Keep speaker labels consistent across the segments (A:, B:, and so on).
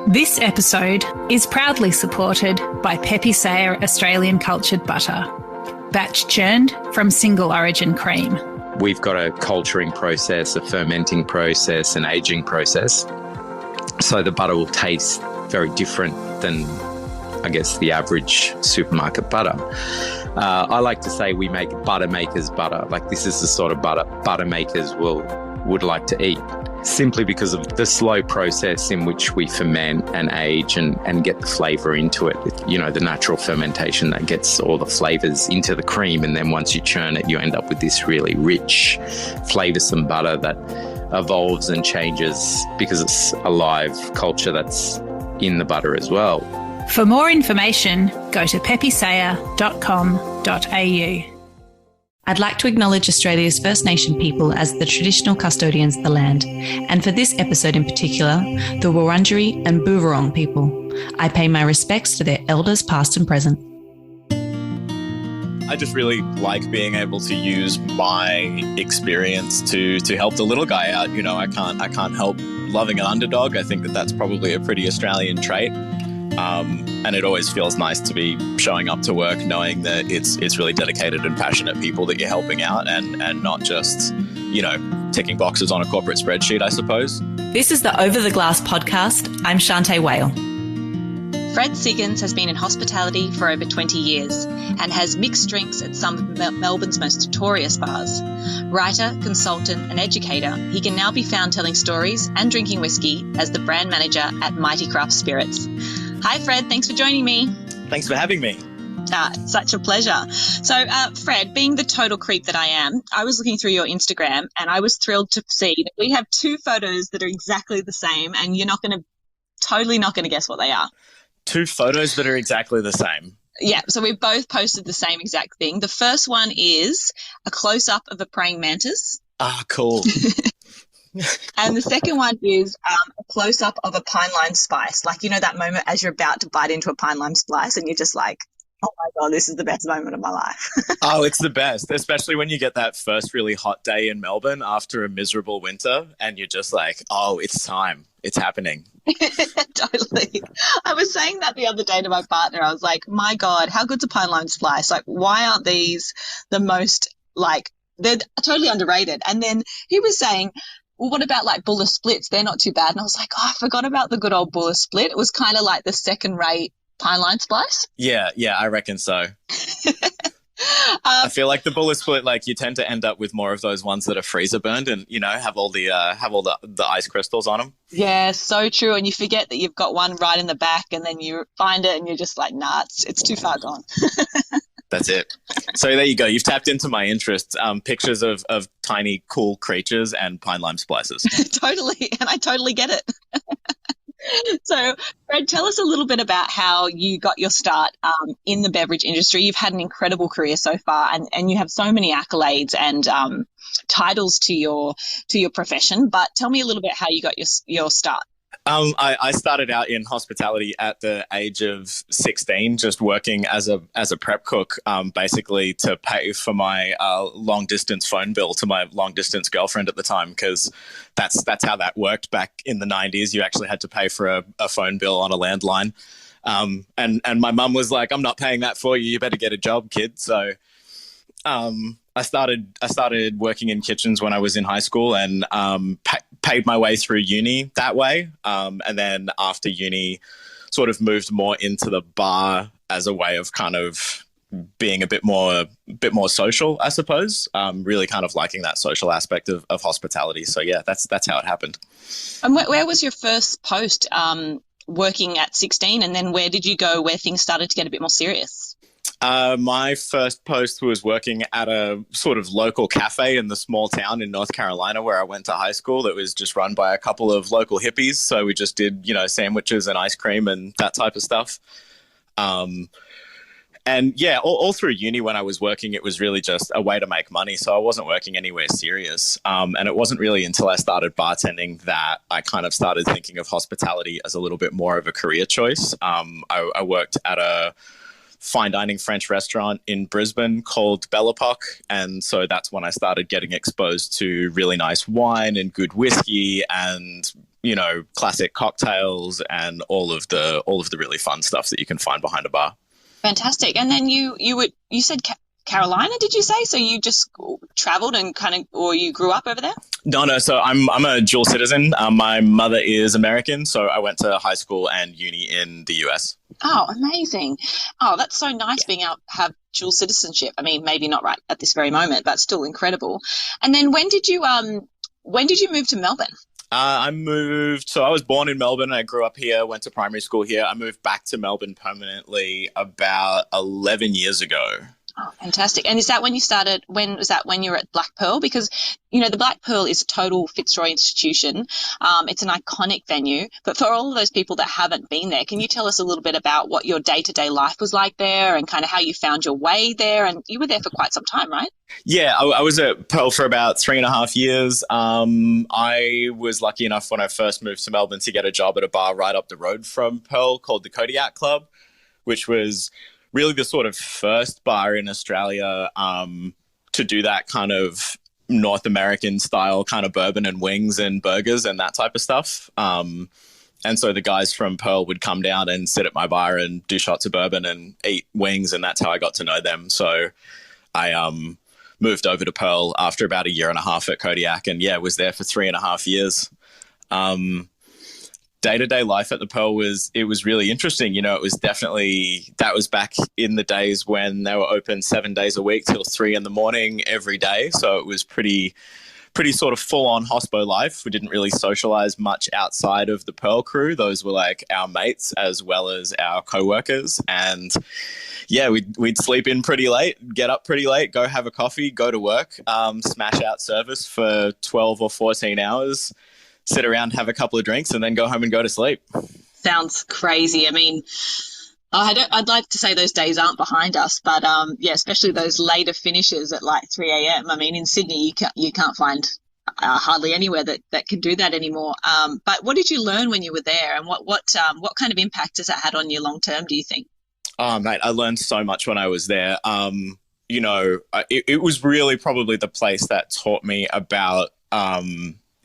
A: This episode is proudly supported by Pepe Sayer Australian Cultured Butter, batch churned from single origin cream.
B: We've got a culturing process, a fermenting process, an aging process. So the butter will taste very different than, I guess, the average supermarket butter. I like to say we make butter makers butter. Like, this is the sort of butter makers would like to eat, simply because of the slow process in which we ferment and age and get the flavour into it. You know, the natural fermentation that gets all the flavours into the cream, and then once you churn it, you end up with this really rich, flavoursome butter that evolves and changes because it's a live culture that's in the butter as well.
A: For more information, go to pepesayer.com.au.
C: I'd like to acknowledge Australia's First Nation people as the traditional custodians of the land, and for this episode in particular, the Wurundjeri and Boonwurrung people. I pay my respects to their elders past and present.
D: I just really like being able to use my experience to help the little guy out. You know, I can't help loving an underdog. I think that's probably a pretty Australian trait. And it always feels nice to be showing up to work knowing that it's really dedicated and passionate people that you're helping out, and not just, you know, ticking boxes on a corporate spreadsheet, I suppose.
C: This is the Over the Glass podcast. I'm Shanteh, Wale.
E: Fred Siggins has been in hospitality for over 20 years and has mixed drinks at some of Melbourne's most notorious bars. Writer, consultant and educator, he can now be found telling stories and drinking whiskey as the brand manager at Mighty Craft Spirits. Hi, Fred. Thanks for joining me.
D: Thanks for having me.
E: Such a pleasure. So, Fred, being the total creep that I am, I was looking through your Instagram and I was thrilled to see that we have two photos that are exactly the same, and you're totally not going to guess what they are.
D: Two photos that are exactly the same.
E: Yeah, so we've both posted the same exact thing. The first one is a close-up of a praying mantis.
D: Ah, cool.
E: And the second one is a close-up of a pine lime spice. Like, you know, that moment as you're about to bite into a pine lime slice and you're just like, oh my God, this is the best moment of my life.
D: Oh, it's the best, especially when you get that first really hot day in Melbourne after a miserable winter and you're just like, oh, it's time. It's happening.
E: Totally. I was saying that the other day to my partner. I was like, my God, how good's a pine lime slice? Like, why aren't these the most, like, they're totally underrated. And then he was saying, well, what about like Buller splits? They're not too bad. And I was like, oh, I forgot about the good old Buller split. It was kind of like the second-rate pine line splice.
D: Yeah, I reckon so. I feel like the Buller split, like, you tend to end up with more of those ones that are freezer burned and, you know, have all the ice crystals on them.
E: Yeah, so true. And you forget that you've got one right in the back, and then you find it and you're just like, nah, it's too far gone.
D: That's it. So there you go. You've tapped into my interests. Pictures of tiny, cool creatures and pine lime splices.
E: Totally. And I totally get it. So, Fred, tell us a little bit about how you got your start in the beverage industry. You've had an incredible career so far, and you have so many accolades and titles to your profession. But tell me a little bit how you got your start.
D: I started out in hospitality at the age of 16, just working as a prep cook, basically to pay for my long distance phone bill to my long distance girlfriend at the time, because that's how that worked back in the 90s. You actually had to pay for a phone bill on a landline, and my mum was like, "I'm not paying that for you. You better get a job, kid." So I started working in kitchens when I was in high school, and paid my way through uni that way. And then after uni, sort of moved more into the bar as a way of kind of being a bit more social, I suppose. Really kind of liking that social aspect of hospitality. So yeah, that's how it happened.
E: And where was your first post working at 16? And then where did you go where things started to get a bit more serious?
D: My first post was working at a sort of local cafe in the small town in North Carolina where I went to high school that was just run by a couple of local hippies. So we just did, you know, sandwiches and ice cream and that type of stuff. And yeah, all through uni when I was working, it was really just a way to make money. So I wasn't working anywhere serious. And it wasn't really until I started bartending that I kind of started thinking of hospitality as a little bit more of a career choice. I worked at a fine dining French restaurant in Brisbane called Belle Epoque. And so that's when I started getting exposed to really nice wine and good whiskey and classic cocktails and all of the really fun stuff that you can find behind a bar.
E: Fantastic. And then you said Carolina, did you say? So you just traveled and or you grew up over there?
D: No. So I'm a dual citizen. My mother is American, so I went to high school and uni in the US.
E: Oh, amazing. Oh, that's so nice being able to have dual citizenship. I mean, maybe not right at this very moment, but still incredible. And then when did you move to Melbourne?
D: I was born in Melbourne. I grew up here, went to primary school here. I moved back to Melbourne permanently about 11 years ago.
E: Oh, fantastic. And is that when you started, when was that when you were at Black Pearl? Because, the Black Pearl is a total Fitzroy institution. It's an iconic venue. But for all of those people that haven't been there, can you tell us a little bit about what your day-to-day life was like there and kind of how you found your way there? And you were there for quite some time, right?
D: Yeah, I was at Pearl for about 3.5 years. I was lucky enough when I first moved to Melbourne to get a job at a bar right up the road from Pearl called the Kodiak Club, which was really the sort of first bar in Australia to do that kind of North American style kind of bourbon and wings and burgers and that type of stuff. And so the guys from Pearl would come down and sit at my bar and do shots of bourbon and eat wings, and that's how I got to know them. So I moved over to Pearl after about 1.5 years at Kodiak, and was there for 3.5 years. Day-to-day life at the Pearl was really interesting. It was definitely, that was back in the days when they were open 7 days a week till 3 a.m. every day. So it was pretty sort of full-on hospo life. We didn't really socialize much outside of the Pearl crew. Those were like our mates as well as our co-workers. And we'd sleep in pretty late, get up pretty late, go have a coffee, go to work, smash out service for 12 or 14 hours, sit around, have a couple of drinks, and then go home and go to sleep.
E: Sounds crazy. I mean, I'd like to say those days aren't behind us, but especially those later finishes at like 3 a.m. I mean, in Sydney, you can't find hardly anywhere that can do that anymore. But what did you learn when you were there, and what kind of impact has that had on you long term, do you think?
D: Oh, mate, I learned so much when I was there. It was really probably the place that taught me about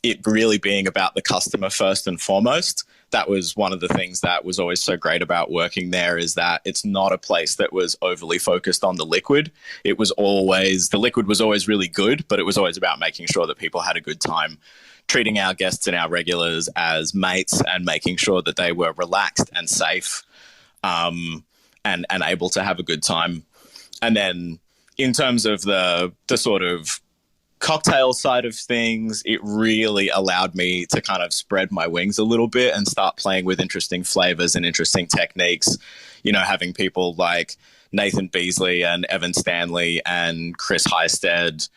D: it really being about the customer first and foremost. That was one of the things that was always so great about working there, is that it's not a place that was overly focused on the liquid. The liquid was always really good, but it was always about making sure that people had a good time, treating our guests and our regulars as mates and making sure that they were relaxed and safe and able to have a good time. And then in terms of the sort of cocktail side of things, it really allowed me to kind of spread my wings a little bit and start playing with interesting flavors and interesting techniques. Having people like Nathan Beasley and Evan Stanley and Chris Highstead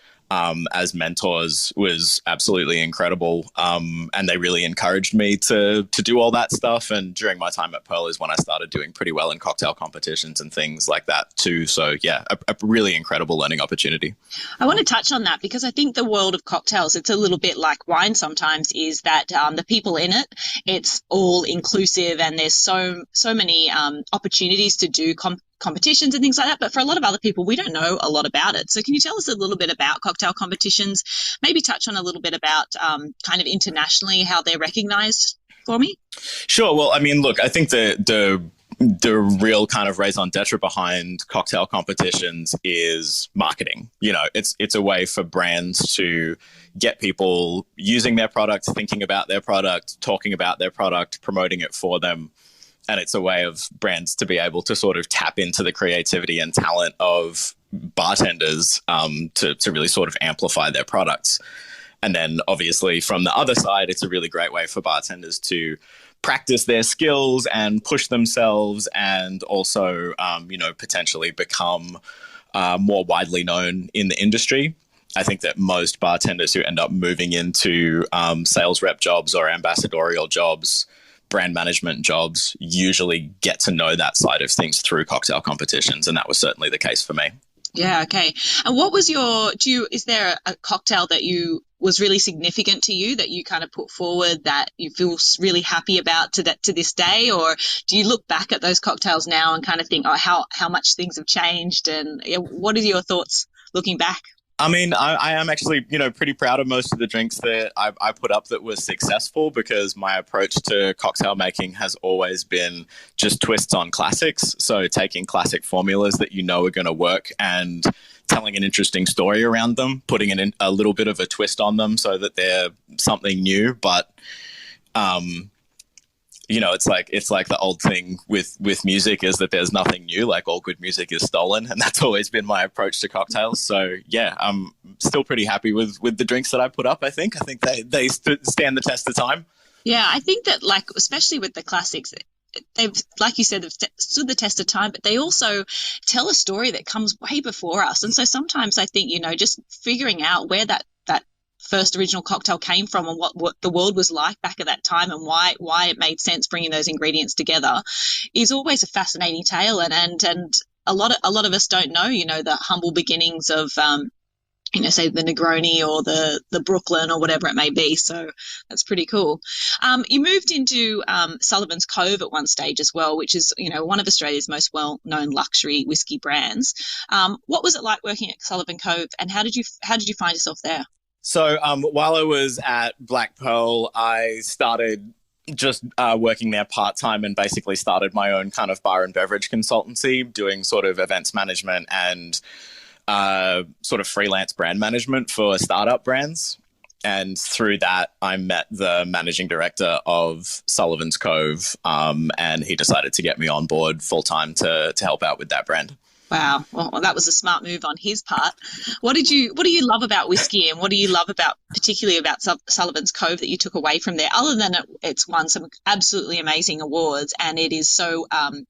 D: as mentors was absolutely incredible. And they really encouraged me to do all that stuff. And during my time at Pearl is when I started doing pretty well in cocktail competitions and things like that too. So a really incredible learning opportunity.
E: I want to touch on that because I think the world of cocktails, it's a little bit like wine sometimes, is that the people in it, it's all inclusive, and there's so many opportunities to do competitions and things like that. But for a lot of other people, we don't know a lot about it. So can you tell us a little bit about cocktail competitions? Maybe touch on a little bit about kind of internationally how they're recognized for me? Sure.
D: Well, I mean, look, I think the real kind of raison d'etre behind cocktail competitions is marketing. It's a way for brands to get people using their product, thinking about their product, talking about their product, promoting it for them. And it's a way of brands to be able to sort of tap into the creativity and talent of bartenders to really sort of amplify their products. And then obviously from the other side, it's a really great way for bartenders to practice their skills and push themselves, and also, potentially become more widely known in the industry. I think that most bartenders who end up moving into sales rep jobs or ambassadorial jobs, brand management jobs, usually get to know that side of things through cocktail competitions. And that was certainly the case for me.
E: Yeah. Okay. And what was is there a cocktail that was really significant to you that you kind of put forward that you feel really happy about to this day? Or do you look back at those cocktails now and kind of think, how much things have changed? And what are your thoughts looking back?
D: I mean, I am actually, pretty proud of most of the drinks that I put up that were successful, because my approach to cocktail making has always been just twists on classics. So taking classic formulas that are going to work and telling an interesting story around them, putting in a little bit of a twist on them so that they're something new. But it's like the old thing with music, is that there's nothing new. Like, all good music is stolen, and that's always been my approach to cocktails. So yeah, I'm still pretty happy with the drinks that I put up. I think they stand the test of time.
E: Yeah, I think that, like, especially with the classics, they've, like you said, they've stood the test of time, but they also tell a story that comes way before us. And so sometimes I think, just figuring out where that first original cocktail came from, and what the world was like back at that time, and why it made sense bringing those ingredients together, is always a fascinating tale. And a lot of us don't know, the humble beginnings of say the Negroni or the Brooklyn or whatever it may be. So that's pretty cool. You moved into Sullivan's Cove at one stage as well, which is, one of Australia's most well-known luxury whiskey brands. What was it like working at Sullivan Cove, and how did you find yourself there?
D: So while I was at Black Pearl, I started just working there part-time, and basically started my own kind of bar and beverage consultancy, doing sort of events management and sort of freelance brand management for startup brands. And through that, I met the managing director of Sullivan's Cove, and he decided to get me on board full-time to help out with that brand.
E: Wow. Well, that was a smart move on his part. What do you love about whiskey, and what do you love particularly about Sullivan's Cove that you took away from there, other than it's won some absolutely amazing awards, and it is so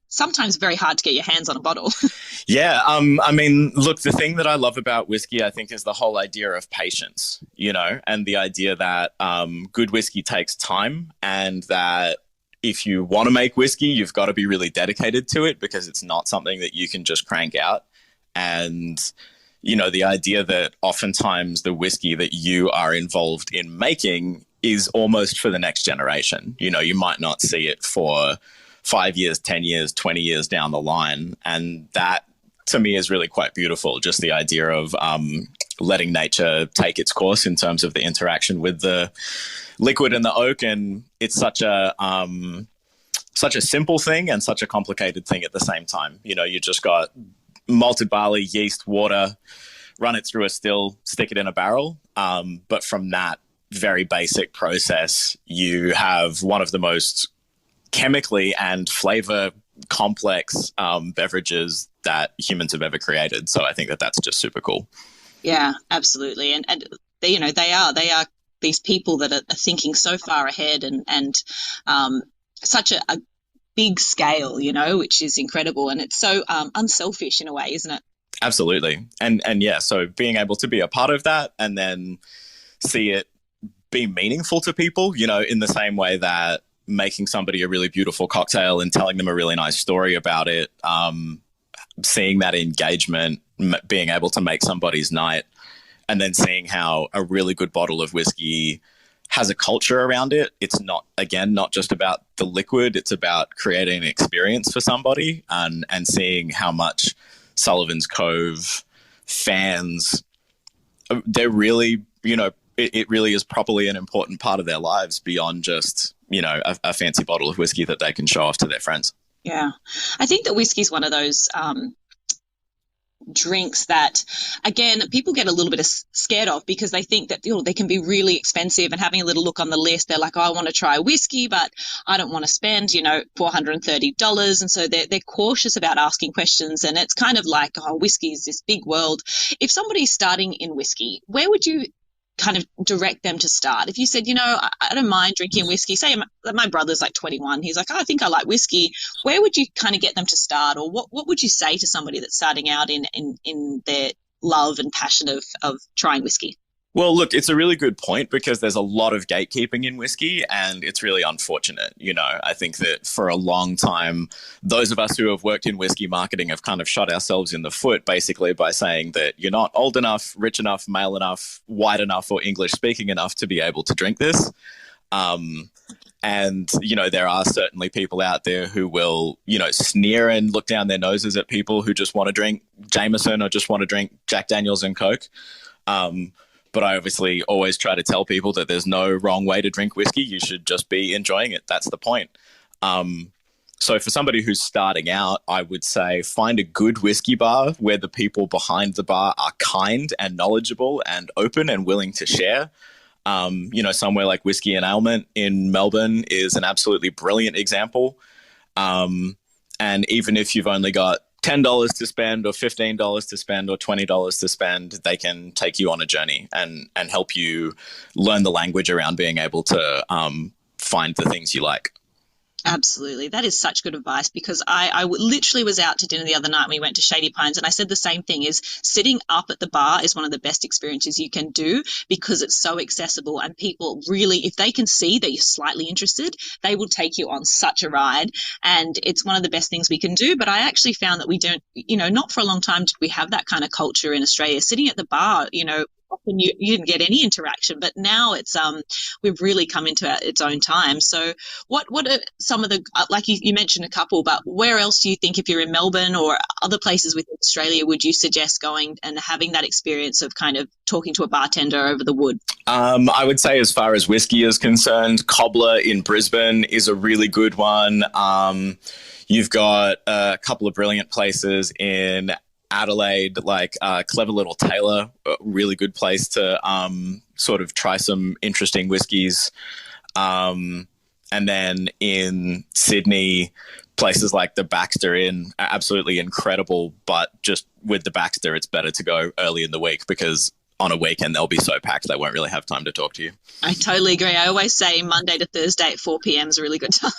E: sometimes very hard to get your hands on a bottle?
D: Yeah. I mean, look, the thing that I love about whiskey, I think, is the whole idea of patience, and the idea that good whiskey takes time, and that if you want to make whiskey, you've got to be really dedicated to it, because it's not something that you can just crank out. And, the idea that oftentimes the whiskey that you are involved in making is almost for the next generation. You might not see it for 5 years, 10 years, 20 years down the line. And that, to me, is really quite beautiful. Just the idea of letting nature take its course in terms of the interaction with the liquid and the oak. And it's such a simple thing and such a complicated thing at the same time. You just got malted barley, yeast, water, run it through a still, stick it in a barrel. But from that very basic process, you have one of the most chemically and flavor complex beverages that humans have ever created. So I think that that's just super cool.
E: Yeah, absolutely. And they are these people that are thinking so far ahead and such a big scale, which is incredible. And it's so unselfish in a way, isn't it?
D: Absolutely. And yeah, so being able to be a part of that and then see it be meaningful to people, in the same way that making somebody a really beautiful cocktail and telling them a really nice story about it, seeing that engagement, being able to make somebody's night, and then seeing how a really good bottle of whiskey has a culture around it. It's not just about the liquid. It's about creating an experience for somebody, and seeing how much Sullivan's Cove fans, they're really, it really is properly an important part of their lives beyond just, a fancy bottle of whiskey that they can show off to their friends.
E: Yeah. I think that whiskey is one of those drinks that, again, people get a little bit scared of, because they think that they can be really expensive, and having a little look on the list, they're like, oh, I want to try whiskey, but I don't want to spend, $430. And so they're cautious about asking questions. And it's kind of like, oh, whiskey is this big world. If somebody's starting in whiskey, where would you kind of direct them to start? If you said, I don't mind drinking whiskey, say my brother's like 21, he's like, oh, I think I like whiskey, where would you kind of get them to start? Or what would you say to somebody that's starting out in their love and passion of trying whiskey?
D: Well, look, it's a really good point, because there's a lot of gatekeeping in whiskey, and it's really unfortunate. I think that for a long time, those of us who have worked in whiskey marketing have kind of shot ourselves in the foot, basically by saying that you're not old enough, rich enough, male enough, white enough, or English speaking enough to be able to drink this. And, there are certainly people out there who will, sneer and look down their noses at people who just want to drink Jameson or just want to drink Jack Daniels and Coke. But I obviously always try to tell people that there's no wrong way to drink whiskey. You should just be enjoying it. That's the point. So for somebody who's starting out, I would say find a good whiskey bar where the people behind the bar are kind and knowledgeable and open and willing to share. Somewhere like Whiskey and Ailment in Melbourne is an absolutely brilliant example. And even if you've only got $10 to spend or $15 to spend or $20 to spend, they can take you on a journey and help you learn the language around being able to find the things you like.
E: Absolutely. That is such good advice, because I literally was out to dinner the other night and we went to Shady Pines, and I said the same thing, is sitting up at the bar is one of the best experiences you can do, because it's so accessible, and people really, if they can see that you're slightly interested, they will take you on such a ride, and it's one of the best things we can do. But I actually found that we don't, not for a long time did we have that kind of culture in Australia. Sitting at the bar, often you didn't get any interaction, but now it's we've really come into its own time. So what are some of the, like you mentioned a couple, but where else do you think, if you're in Melbourne or other places within Australia, would you suggest going and having that experience of kind of talking to a bartender over the wood?
D: I would say, as far as whiskey is concerned, Cobbler in Brisbane is a really good one. You've got a couple of brilliant places in Adelaide, like Clever Little Tailor, a really good place to sort of try some interesting whiskies. And then in Sydney, places like the Baxter Inn are absolutely incredible, but just with the Baxter, it's better to go early in the week, because on a weekend they'll be so packed they won't really have time to talk to you.
E: I totally agree. I always say Monday to Thursday at 4 p.m. is a really good time.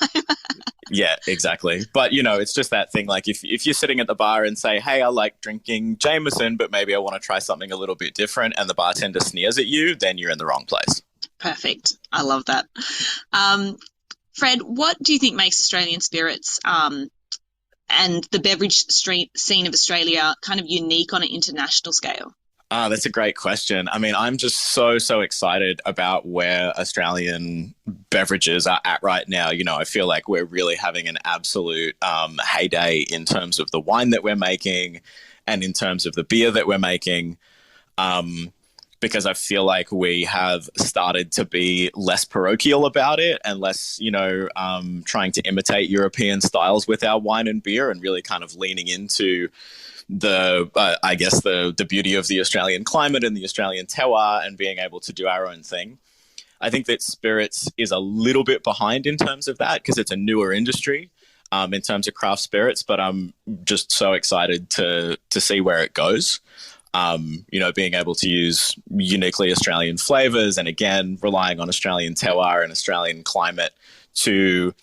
D: Yeah, exactly. But, it's just that thing, like if you're sitting at the bar and say, hey, I like drinking Jameson, but maybe I want to try something a little bit different, and the bartender sneers at you, then you're in the wrong place.
E: Perfect. I love that. Fred, what do you think makes Australian spirits and the beverage scene of Australia kind of unique on an international scale?
D: That's a great question. I mean, I'm just so excited about where Australian beverages are at right now. I feel like we're really having an absolute heyday in terms of the wine that we're making and in terms of the beer that we're making, because I feel like we have started to be less parochial about it and less, trying to imitate European styles with our wine and beer, and really kind of leaning into the beauty of the Australian climate and the Australian terroir, and being able to do our own thing. I think that spirits is a little bit behind in terms of that, because it's a newer industry in terms of craft spirits, but I'm just so excited to see where it goes. Being able to use uniquely Australian flavors, and again, relying on Australian terroir and Australian climate to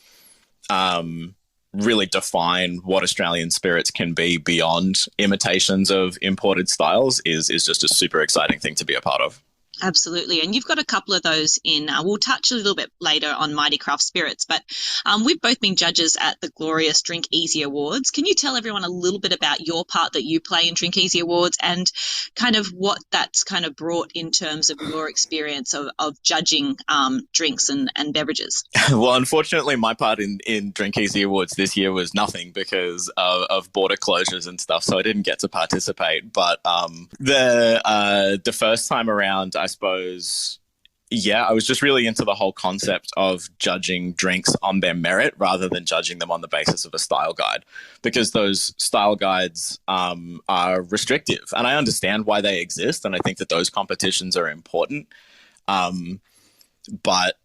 D: really define what Australian spirits can be beyond imitations of imported styles is just a super exciting thing to be a part of.
E: Absolutely. And you've got a couple of those in, we'll touch a little bit later on Mighty Craft Spirits, but we've both been judges at the glorious Drink Easy Awards. Can you tell everyone a little bit about your part that you play in Drink Easy Awards, and kind of what that's kind of brought in terms of your experience of judging drinks and beverages?
D: Well, unfortunately, my part in Drink Easy Awards this year was nothing because of border closures and stuff, so I didn't get to participate. But the first time around, I suppose, I was just really into the whole concept of judging drinks on their merit rather than judging them on the basis of a style guide, because those style guides are restrictive, and I understand why they exist, and I think that those competitions are important. But,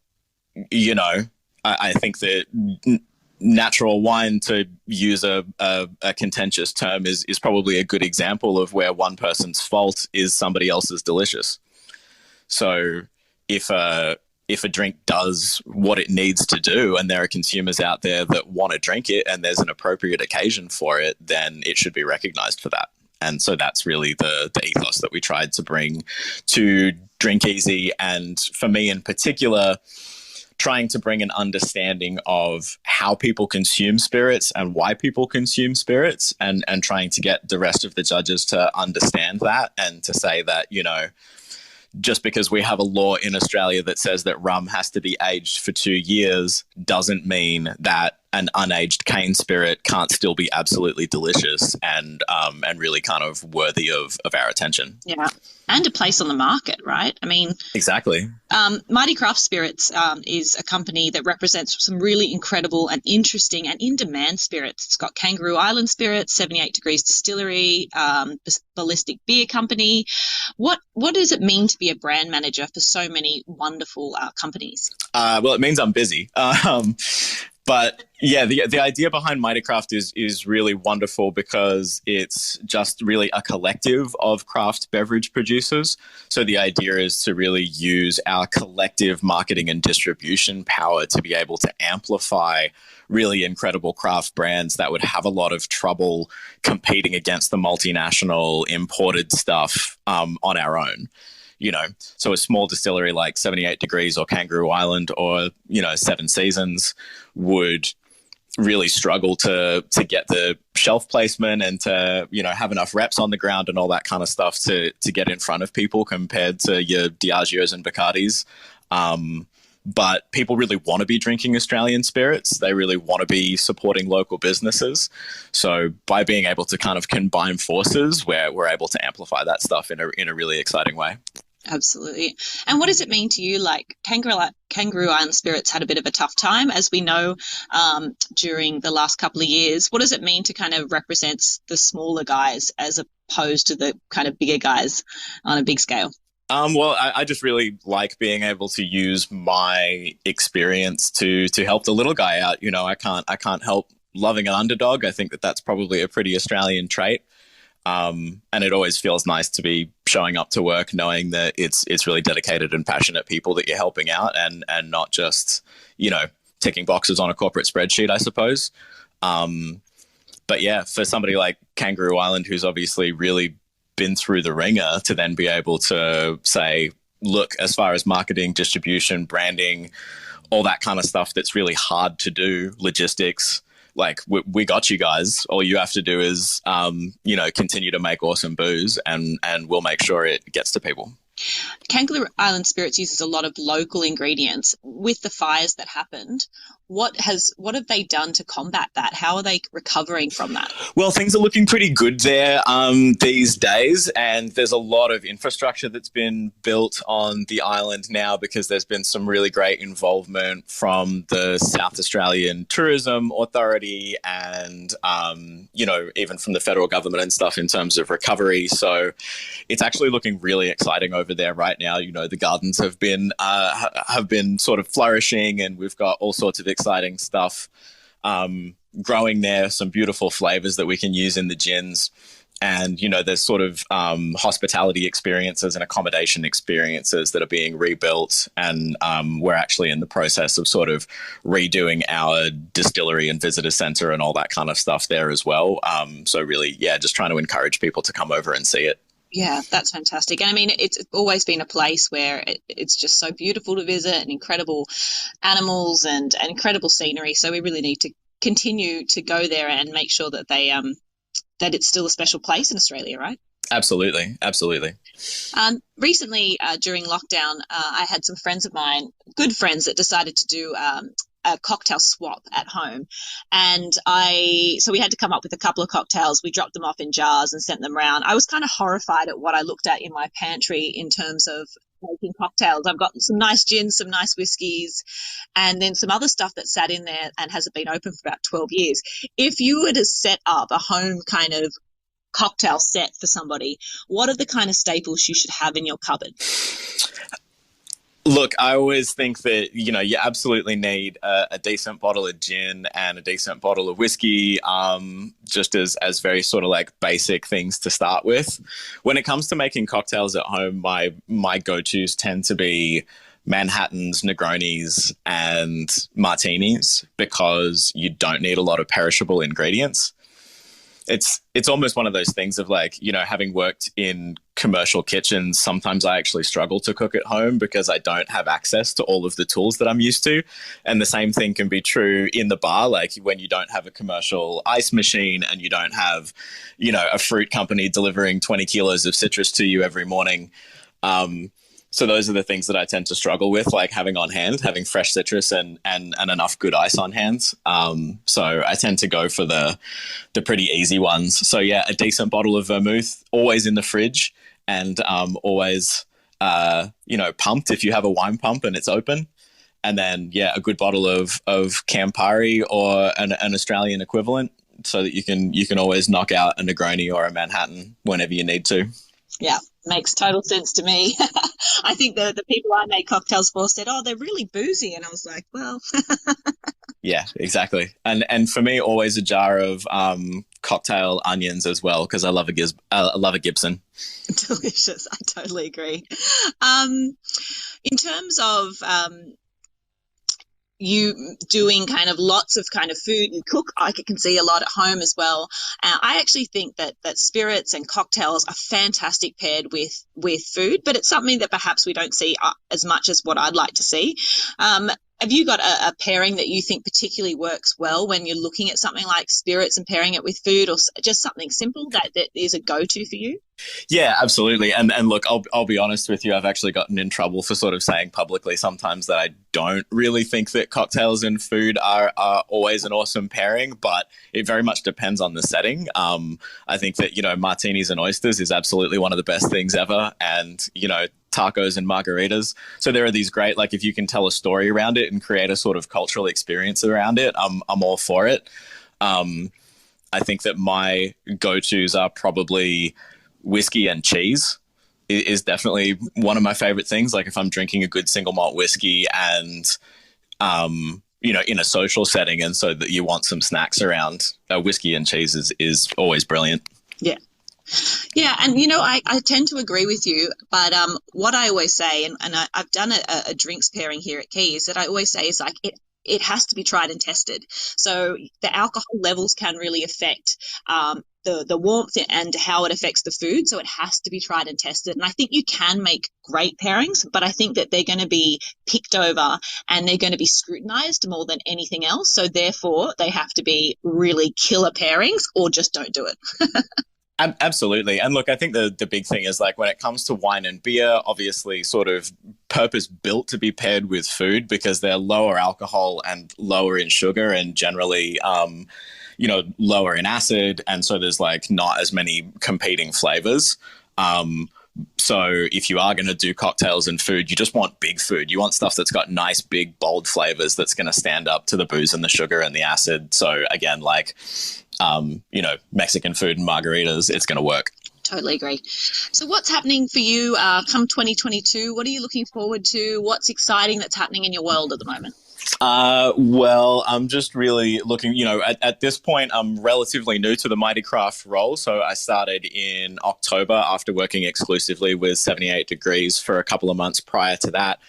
D: I think that natural wine, to use a contentious term, is probably a good example of where one person's fault is somebody else's delicious. So if a drink does what it needs to do, and there are consumers out there that want to drink it, and there's an appropriate occasion for it, then it should be recognized for that. And so that's really the ethos that we tried to bring to Drink Easy. And for me in particular, trying to bring an understanding of how people consume spirits and why people consume spirits, and trying to get the rest of the judges to understand that, and to say that, just because we have a law in Australia that says that rum has to be aged for 2 years doesn't mean that an unaged cane spirit can't still be absolutely delicious and really kind of worthy of our attention.
E: Yeah. And a place on the market, right? I mean,
D: exactly.
E: Mighty Craft Spirits is a company that represents some really incredible and interesting and in-demand spirits. It's got Kangaroo Island Spirits, 78 Degrees Distillery, Ballistic Beer Company. What does it mean to be a brand manager for so many wonderful companies?
D: Well, it means I'm busy. But yeah, the idea behind Mighty Craft is really wonderful because it's just really a collective of craft beverage producers. So the idea is to really use our collective marketing and distribution power to be able to amplify really incredible craft brands that would have a lot of trouble competing against the multinational imported stuff on our own. So a small distillery like 78 Degrees or Kangaroo Island or, Seven Seasons would really struggle to get the shelf placement and to, have enough reps on the ground and all that kind of stuff to get in front of people compared to your Diageos and Bacardis. But people really want to be drinking Australian spirits. They really want to be supporting local businesses. So by being able to kind of combine forces, we're able to amplify that stuff in a really exciting way.
E: Absolutely. And what does it mean to you? Like Kangaroo Island Spirits had a bit of a tough time, as we know, during the last couple of years. What does it mean to kind of represent the smaller guys as opposed to the kind of bigger guys on a big scale?
D: Well, I just really like being able to use my experience to help the little guy out. I can't help loving an underdog. I think that's probably a pretty Australian trait. And it always feels nice to be showing up to work knowing that it's really dedicated and passionate people that you're helping out and not just, ticking boxes on a corporate spreadsheet, I suppose. But yeah, for somebody like Kangaroo Island, who's obviously really been through the ringer, to then be able to say, look, as far as marketing, distribution, branding, all that kind of stuff that's really hard to do, logistics, like we got you guys. All you have to do is, continue to make awesome booze and we'll make sure it gets to people.
E: Kangaroo Island Spirits uses a lot of local ingredients. With the fires that happened, what have they done to combat that? How are they recovering from that?
D: Well, things are looking pretty good there these days, and there's a lot of infrastructure that's been built on the island now because there's been some really great involvement from the South Australian Tourism Authority and, even from the federal government and stuff in terms of recovery. So it's actually looking really exciting over there right now. The gardens have been sort of flourishing, and we've got all sorts of exciting stuff growing there, some beautiful flavors that we can use in the gins. And, there's sort of hospitality experiences and accommodation experiences that are being rebuilt. And we're actually in the process of sort of redoing our distillery and visitor center and all that kind of stuff there as well. So really, just trying to encourage people to come over and see it.
E: Yeah, that's fantastic. And I mean, it's always been a place where it's just so beautiful to visit and incredible animals and incredible scenery. So we really need to continue to go there and make sure that that it's still a special place in Australia, right?
D: Absolutely.
E: Recently, during lockdown, I had some friends of mine, good friends, that decided to do a cocktail swap at home. And so we had to come up with a couple of cocktails. We dropped them off in jars and sent them around. I was kind of horrified at what I looked at in my pantry in terms of making cocktails. I've got some nice gins, some nice whiskies, and then some other stuff that sat in there and hasn't been open for about 12 years. If you were to set up a home kind of cocktail set for somebody, what are the kind of staples you should have in your cupboard?
D: Look, I always think that, you absolutely need a decent bottle of gin and a decent bottle of whiskey, just as very sort of like basic things to start with. When it comes to making cocktails at home, my go-tos tend to be Manhattans, Negronis, and martinis because you don't need a lot of perishable ingredients. It's almost one of those things of like, having worked in commercial kitchens, sometimes I actually struggle to cook at home because I don't have access to all of the tools that I'm used to. And the same thing can be true in the bar, like when you don't have a commercial ice machine and you don't have, a fruit company delivering 20 kilos of citrus to you every morning. So those are the things that I tend to struggle with, like having on hand, having fresh citrus and enough good ice on hand. So I tend to go for the pretty easy ones. So yeah, a decent bottle of vermouth, always in the fridge, and always pumped if you have a wine pump and it's open. And then yeah, a good bottle of Campari or an Australian equivalent, so that you can always knock out a Negroni or a Manhattan whenever you need to.
E: Yeah, makes total sense to me. I think the people I make cocktails for said, "Oh, they're really boozy," and I was like, "Well."
D: Yeah, exactly. And for me, always a jar of cocktail onions as well, because I love a Gibson.
E: Delicious. I totally agree. In terms of you doing kind of lots of kind of food, you cook, I can see a lot at home as well. I actually think that spirits and cocktails are fantastic paired with food, but it's something that perhaps we don't see as much as what I'd like to see. Have you got a pairing that you think particularly works well when you're looking at something like spirits and pairing it with food, or just something simple that is a go-to for you?
D: Yeah, absolutely. And look, I'll be honest with you. I've actually gotten in trouble for sort of saying publicly sometimes that I don't really think that cocktails and food are always an awesome pairing, but it very much depends on the setting. I think that, martinis and oysters is absolutely one of the best things ever. And, tacos and margaritas. So there are these great, like, if you can tell a story around it and create a sort of cultural experience around it, I'm all for it. I think that my go-tos are probably whiskey and cheese is definitely one of my favorite things. Like if I'm drinking a good single malt whiskey and, in a social setting, and so that you want some snacks around, whiskey and cheese is always brilliant. Yeah.
E: Yeah, and I tend to agree with you, but what I always say, and I've done a drinks pairing here at Key, is that I always say is like it has to be tried and tested. So the alcohol levels can really affect the warmth and how it affects the food. So it has to be tried and tested. And I think you can make great pairings, but I think that they're going to be picked over and they're going to be scrutinized more than anything else. So therefore, they have to be really killer pairings, or just don't do it.
D: Absolutely. And look, I think the big thing is, like, when it comes to wine and beer, obviously sort of purpose built to be paired with food because they're lower alcohol and lower in sugar and generally, lower in acid. And so there's like not as many competing flavors. So if you are going to do cocktails and food, you just want big food. You want stuff that's got nice, big, bold flavors that's going to stand up to the booze and the sugar and the acid. So again, like, Mexican food and margaritas, it's going to work.
E: Totally agree. So what's happening for you come 2022? What are you looking forward to? What's exciting that's happening in your world at the moment?
D: Well, I'm just really looking, at this point, I'm relatively new to the Mighty Craft role. So I started in October after working exclusively with 78 Degrees for a couple of months prior to that.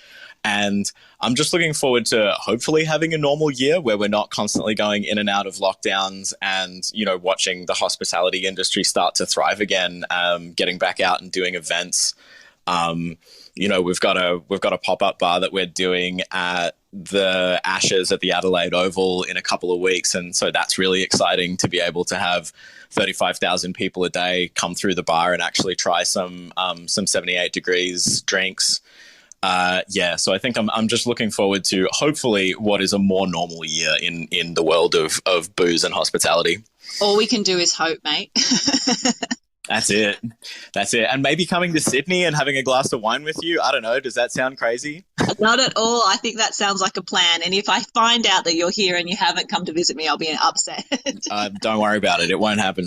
D: And I'm just looking forward to hopefully having a normal year where we're not constantly going in and out of lockdowns and, watching the hospitality industry start to thrive again, getting back out and doing events. We've got a pop-up bar that we're doing at the Ashes at the Adelaide Oval in a couple of weeks. And so that's really exciting to be able to have 35,000 people a day come through the bar and actually try some 78 Degrees drinks. So I think I'm just looking forward to hopefully what is a more normal year in the world of booze and hospitality.
E: All we can do is hope, mate.
D: That's it. And maybe coming to Sydney and having a glass of wine with you. I don't know. Does that sound crazy?
E: Not at all. I think that sounds like a plan. And if I find out that you're here and you haven't come to visit me, I'll be upset.
D: Don't worry about it. It won't happen.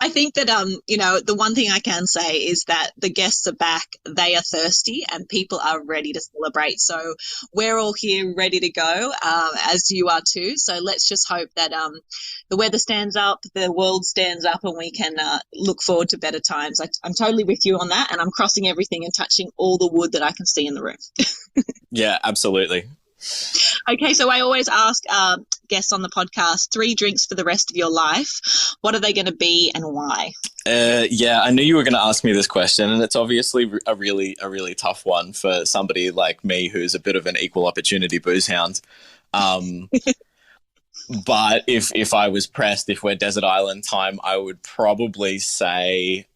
E: I think that, the one thing I can say is that the guests are back. They are thirsty and people are ready to celebrate. So we're all here ready to go, as you are too. So let's just hope that the weather stands up, the world stands up, and we can look forward to better times. I'm totally with you on that, and I'm crossing everything and touching all the wood that I can see in the room.
D: Yeah, absolutely.
E: Okay, so I always ask guests on the podcast 3 drinks for the rest of your life. What are they going to be and why?
D: I knew you were going to ask me this question, and it's obviously a really tough one for somebody like me who's a bit of an equal opportunity booze hound. But if I was pressed, if we're desert island time, I would probably say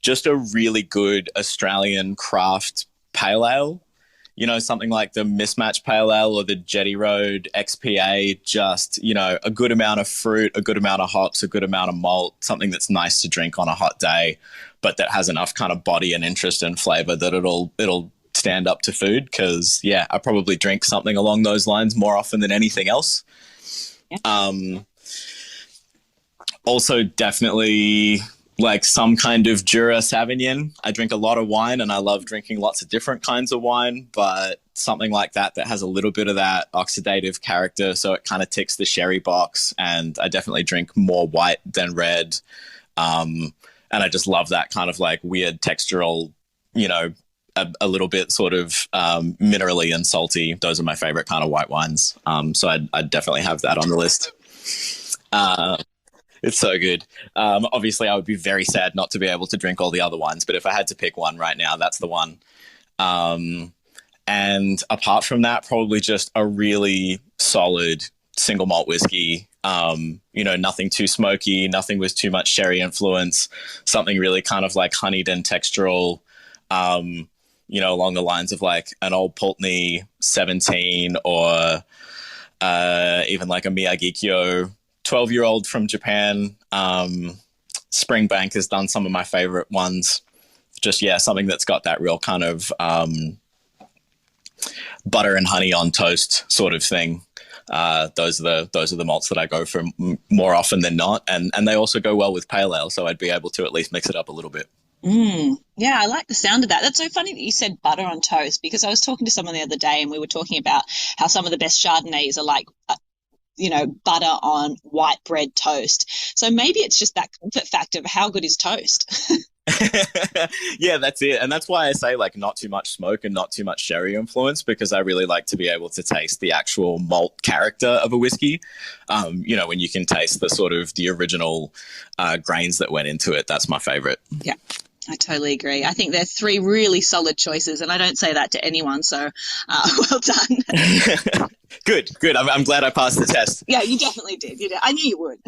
D: just a really good Australian craft pale ale. You know, something like the Mismatch Pale Ale or the Jetty Road XPA, just, you know, a good amount of fruit, a good amount of hops, a good amount of malt, something that's nice to drink on a hot day, but that has enough kind of body and interest and flavor that it'll stand up to food. Because, yeah, I probably drink something along those lines more often than anything else. Yeah. Also, definitely like some kind of Jura Sauvignon. I drink a lot of wine and I love drinking lots of different kinds of wine, but something like that has a little bit of that oxidative character, so it kind of ticks the sherry box. And I definitely drink more white than red. And I just love that kind of like weird textural, you know, a little bit sort of minerally and salty. Those are my favorite kind of white wines. So I'd definitely have that on the list. It's so good. Obviously, I would be very sad not to be able to drink all the other ones, but if I had to pick one right now, that's the one. And apart from that, probably just a really solid single malt whiskey. You know, nothing too smoky, nothing with too much sherry influence, something really kind of like honeyed and textural, you know, along the lines of like an Old Pulteney 17 or even like a Miyagikyo 12-year-old from Japan. Springbank has done some of my favorite ones. Just, yeah, something that's got that real kind of butter and honey on toast sort of thing. Those are the malts that I go for more often than not. And they also go well with pale ale, so I'd be able to at least mix it up a little bit.
E: Yeah, I like the sound of that. That's so funny that you said butter on toast, because I was talking to someone the other day and we were talking about how some of the best Chardonnays are like you know, butter on white bread toast. So maybe it's just that comfort factor of how good is toast.
D: Yeah, that's it. And that's why I say like not too much smoke and not too much sherry influence, because I really like to be able to taste the actual malt character of a whiskey. You know, when you can taste the sort of the original grains that went into it, that's my favorite.
E: Yeah. I totally agree. I think they're three really solid choices, and I don't say that to anyone, so well done.
D: Good. I'm glad I passed the test.
E: Yeah, you definitely did. I knew you would.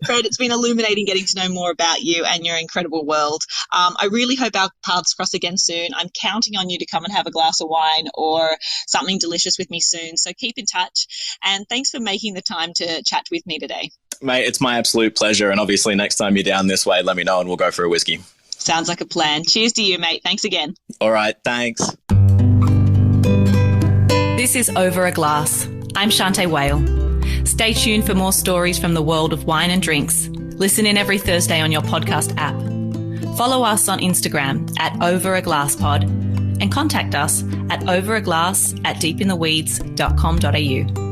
E: Fred, it's been illuminating getting to know more about you and your incredible world. I really hope our paths cross again soon. I'm counting on you to come and have a glass of wine or something delicious with me soon, so keep in touch. And thanks for making the time to chat with me today.
D: Mate, it's my absolute pleasure. And obviously next time you're down this way, let me know and we'll go for a whiskey.
E: Sounds like a plan. Cheers to you, mate. Thanks again.
D: All right. Thanks.
C: This is Over a Glass. I'm Shanteh Wale. Stay tuned for more stories from the world of wine and drinks. Listen in every Thursday on your podcast app. Follow us on Instagram at overaglasspod and contact us at overaglass@deepintheweeds.com.au.